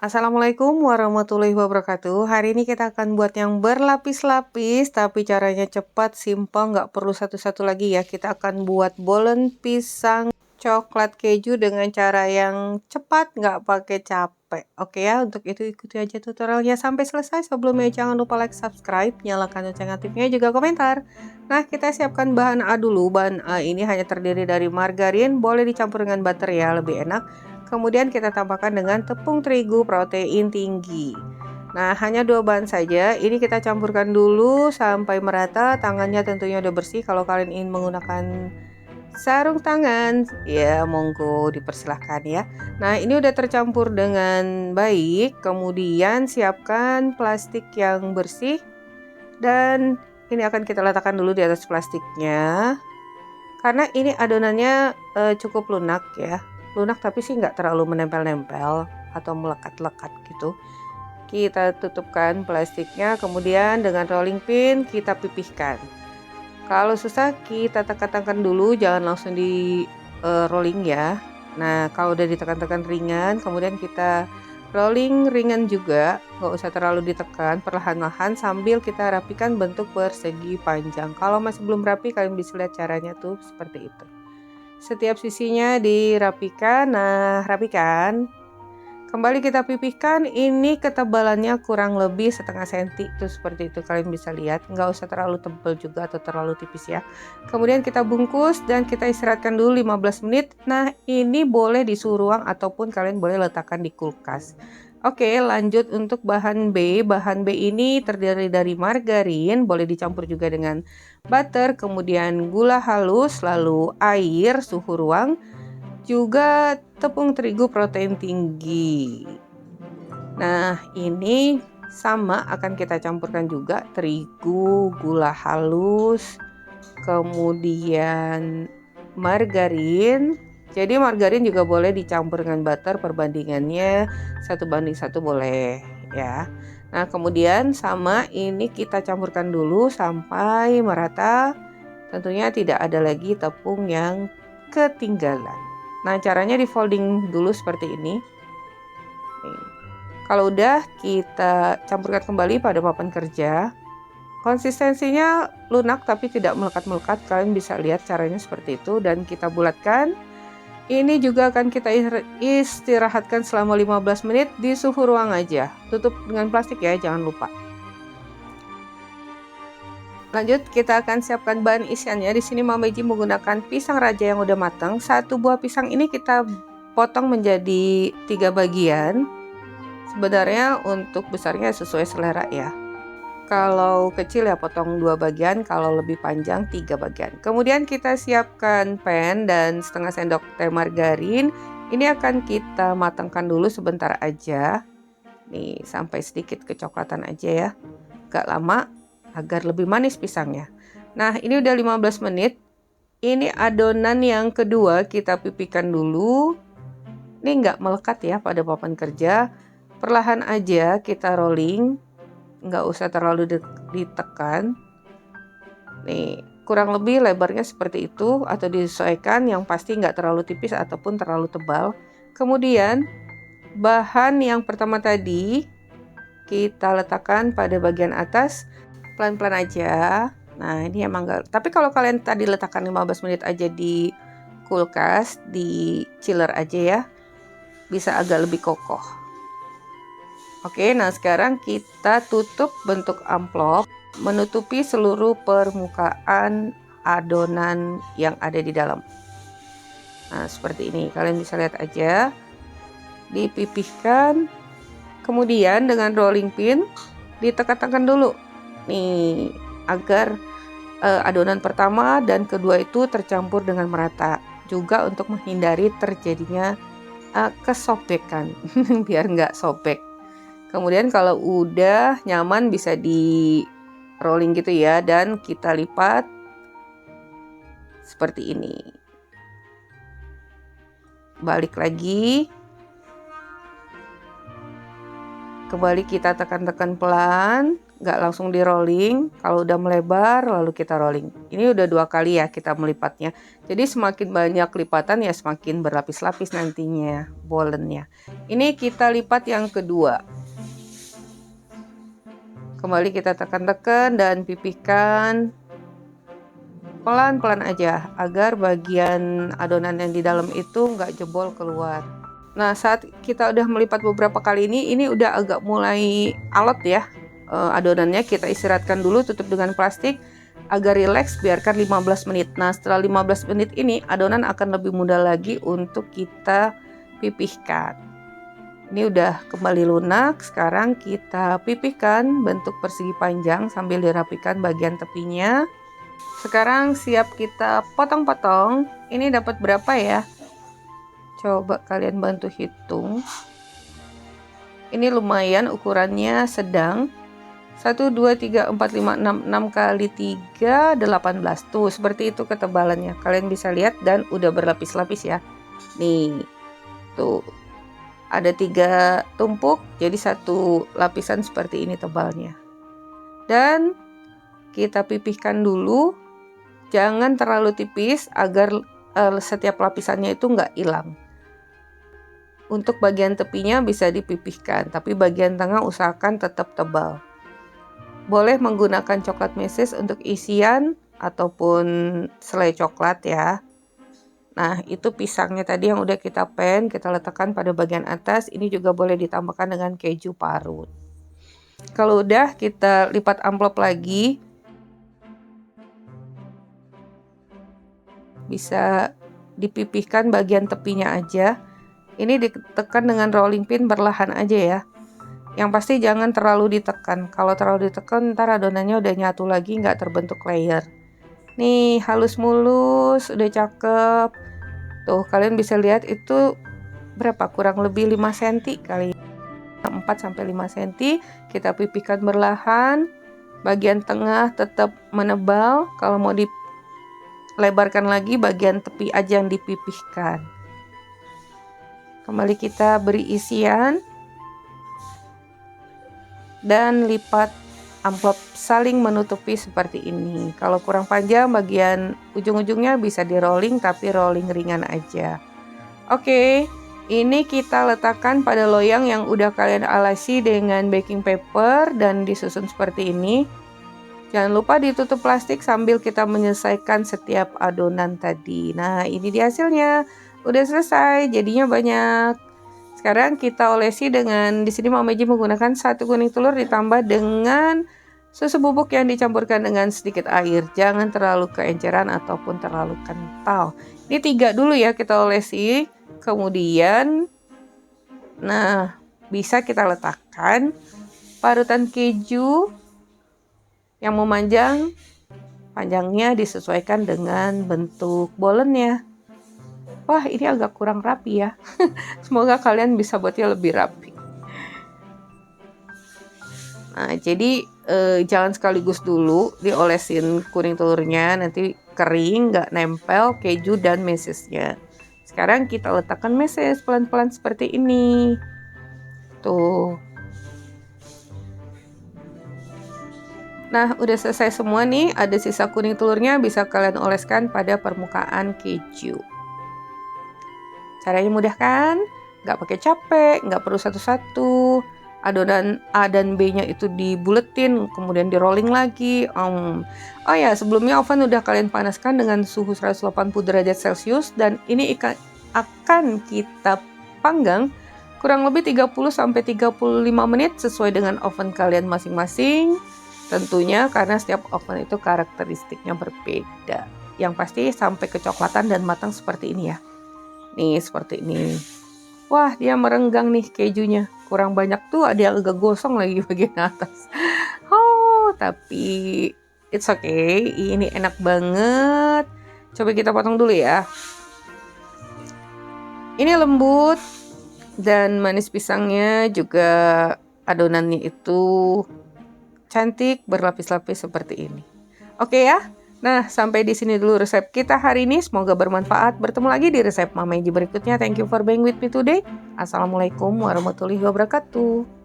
Assalamualaikum warahmatullahi wabarakatuh. Hari ini kita akan buat yang berlapis-lapis, tapi caranya cepat, simpel, nggak perlu satu-satu lagi ya. Kita akan buat bolen pisang coklat keju dengan cara yang cepat, nggak pakai capek. Oke ya, untuk itu ikuti aja tutorialnya sampai selesai. Sebelumnya jangan lupa like, subscribe, nyalakan lonceng aktifnya, juga komentar. Nah, kita siapkan bahan A dulu. Bahan A ini hanya terdiri dari margarin, boleh dicampur dengan butter ya, lebih enak. Kemudian kita tambahkan dengan tepung terigu protein tinggi. Nah, hanya 2 bahan saja. Ini kita campurkan dulu sampai merata. Tangannya tentunya udah bersih. Kalau kalian ingin menggunakan sarung tangan, ya monggo dipersilahkan ya. Nah, ini udah tercampur dengan baik. Kemudian siapkan plastik yang bersih. Dan ini akan kita letakkan dulu di atas plastiknya. Karena ini adonannya cukup lunak ya. Lunak tapi sih nggak terlalu menempel-nempel atau melekat-lekat gitu. Kita tutupkan plastiknya, kemudian dengan rolling pin kita pipihkan. Kalau susah kita tekan-tekan dulu, jangan langsung di rolling ya. Nah, kalau udah ditekan-tekan ringan, kemudian kita rolling ringan juga, nggak usah terlalu ditekan, perlahan-lahan sambil kita rapikan bentuk persegi panjang. Kalau masih belum rapi, kalian bisa lihat caranya tuh seperti itu. Setiap sisinya dirapikan. Nah, rapikan. Kembali kita pipihkan. Ini ketebalannya kurang lebih setengah senti tuh, seperti itu kalian bisa lihat. Nggak usah terlalu tebal juga atau terlalu tipis ya. Kemudian kita bungkus dan kita istirahatkan dulu 15 menit. Nah, ini boleh di suhu ruang ataupun kalian boleh letakkan di kulkas. Oke, lanjut untuk bahan B. Bahan B ini terdiri dari margarin, boleh dicampur juga dengan butter, kemudian gula halus, lalu air suhu ruang, juga tepung terigu protein tinggi. Nah, ini sama akan kita campurkan juga terigu, gula halus, kemudian margarin. Jadi margarin juga boleh dicampur dengan butter, perbandingannya 1:1 boleh ya. Nah, kemudian sama ini kita campurkan dulu sampai merata. Tentunya tidak ada lagi tepung yang ketinggalan. Nah, caranya di folding dulu seperti ini. Nih. Kalau udah, kita campurkan kembali pada papan kerja. Konsistensinya lunak tapi tidak melekat-melekat. Kalian bisa lihat caranya seperti itu. Dan kita bulatkan. Ini juga akan kita istirahatkan selama 15 menit di suhu ruang aja. Tutup dengan plastik ya, jangan lupa. Lanjut, kita akan siapkan bahan isiannya. Di sini Mama Beji menggunakan pisang raja yang udah matang. 1 buah pisang ini kita potong menjadi 3 bagian. Sebenarnya untuk besarnya sesuai selera ya. Kalau kecil ya potong 2 bagian, kalau lebih panjang 3 bagian. Kemudian kita siapkan pan dan setengah sendok teh margarin. Ini akan kita matangkan dulu sebentar aja. Nih, sampai sedikit kecoklatan aja ya. Gak lama agar lebih manis pisangnya. Nah, ini udah 15 menit. Ini adonan yang kedua kita pipihkan dulu. Ini nggak melekat ya pada papan kerja. Perlahan aja kita rolling. Nggak usah terlalu ditekan. Nih, kurang lebih lebarnya seperti itu atau disesuaikan, yang pasti nggak terlalu tipis ataupun terlalu tebal. Kemudian bahan yang pertama tadi kita letakkan pada bagian atas pelan-pelan aja. Nah, ini emang nggak, tapi kalau kalian tadi letakkan 15 menit aja di kulkas, di chiller aja ya, bisa agak lebih kokoh. Oke, nah sekarang kita tutup bentuk amplop, menutupi seluruh permukaan adonan yang ada di dalam. Nah, seperti ini. Kalian bisa lihat aja. Dipipihkan. Kemudian dengan rolling pin ditekan-tekan dulu. Nih, agar adonan pertama dan kedua itu tercampur dengan merata. Juga untuk menghindari terjadinya kesobekan. Biar nggak sobek. Kemudian kalau udah nyaman bisa di rolling gitu ya, dan kita lipat seperti ini. Balik lagi. Kembali kita tekan-tekan pelan. nggak langsung di rolling. Kalau udah melebar lalu kita rolling. Ini udah 2 kali ya kita melipatnya. Jadi semakin banyak lipatan ya semakin berlapis-lapis nantinya bolennya. Ini kita lipat yang kedua. Kembali kita tekan-tekan dan pipihkan pelan-pelan aja agar bagian adonan yang di dalam itu nggak jebol keluar. Nah, saat kita udah melipat beberapa kali ini udah agak mulai alot ya adonannya. Kita istirahatkan dulu, tutup dengan plastik agar rileks, biarkan 15 menit. Nah, setelah 15 menit ini adonan akan lebih mudah lagi untuk kita pipihkan. Ini udah kembali lunak. Sekarang kita pipihkan bentuk persegi panjang sambil dirapikan bagian tepinya. Sekarang siap kita potong-potong. Ini dapat berapa ya? Coba kalian bantu hitung. Ini lumayan ukurannya sedang. 1, 2, 3, 4, 5, 6 kali 3, 18. Tuh, seperti itu ketebalannya. Kalian bisa lihat dan udah berlapis-lapis ya. Nih, tuh. Ada 3 tumpuk, jadi 1 lapisan seperti ini tebalnya. Dan kita pipihkan dulu. Jangan terlalu tipis agar setiap lapisannya itu nggak hilang. Untuk bagian tepinya bisa dipipihkan, tapi bagian tengah usahakan tetap tebal. Boleh menggunakan coklat meses untuk isian ataupun selai coklat ya. Nah, itu pisangnya tadi yang udah kita kita letakkan pada bagian atas. Ini juga boleh ditambahkan dengan keju parut. Kalau udah, kita lipat amplop lagi. Bisa dipipihkan bagian tepinya aja. Ini ditekan dengan rolling pin perlahan aja ya. Yang pasti jangan terlalu ditekan. Kalau terlalu ditekan ntar adonannya udah nyatu lagi, nggak terbentuk layer. Nih, halus mulus, udah cakep. Tuh, kalian bisa lihat itu berapa? Kurang lebih 5 cm kali. 4-5 cm. Kita pipihkan perlahan. Bagian tengah tetap menebal. Kalau mau dilebarkan lagi, bagian tepi aja yang dipipihkan. Kembali kita beri isian dan lipat amplop saling menutupi seperti ini. Kalau kurang panjang bagian ujung-ujungnya bisa di rolling, tapi rolling ringan aja. Oke, ini kita letakkan pada loyang yang udah kalian alasi dengan baking paper dan disusun seperti ini. Jangan lupa ditutup plastik sambil kita menyelesaikan setiap adonan tadi. Nah, ini dia hasilnya. Udah selesai, jadinya banyak. Sekarang kita olesi dengan, di sini Mama Meji menggunakan 1 kuning telur ditambah dengan susu bubuk yang dicampurkan dengan sedikit air. Jangan terlalu keenceran ataupun terlalu kental. Ini 3 dulu ya kita olesi. Kemudian, nah, bisa kita letakkan parutan keju yang memanjang. Panjangnya disesuaikan dengan bentuk bolennya. Wah, ini agak kurang rapi ya. Semoga kalian bisa buatnya lebih rapi. Nah, jadi jangan sekaligus dulu diolesin kuning telurnya, nanti kering, nggak nempel keju dan mesesnya. Sekarang kita letakkan meses pelan-pelan seperti ini. Tuh. Nah, udah selesai semua nih. Ada sisa kuning telurnya, bisa kalian oleskan pada permukaan keju. Caranya mudah kan? Nggak pakai capek, nggak perlu satu-satu. Adonan A dan B-nya itu dibuletin, kemudian di rolling lagi. Oh ya, sebelumnya oven udah kalian panaskan dengan suhu 180 derajat Celcius dan ini akan kita panggang kurang lebih 30-35 menit sesuai dengan oven kalian masing-masing. Tentunya karena setiap oven itu karakteristiknya berbeda. Yang pasti sampai kecoklatan dan matang seperti ini ya. Nih, seperti ini. Wah, dia merenggang nih kejunya. Kurang banyak tuh, ada yang agak gosong lagi bagian atas. Oh, tapi it's okay. Ini enak banget. Coba kita potong dulu ya. Ini lembut dan manis pisangnya juga adonannya itu cantik berlapis-lapis seperti ini. Oke ya. Nah, sampai di sini dulu resep kita hari ini. Semoga bermanfaat. Bertemu lagi di resep Mama Meji berikutnya. Thank you for being with me today. Assalamualaikum warahmatullahi wabarakatuh.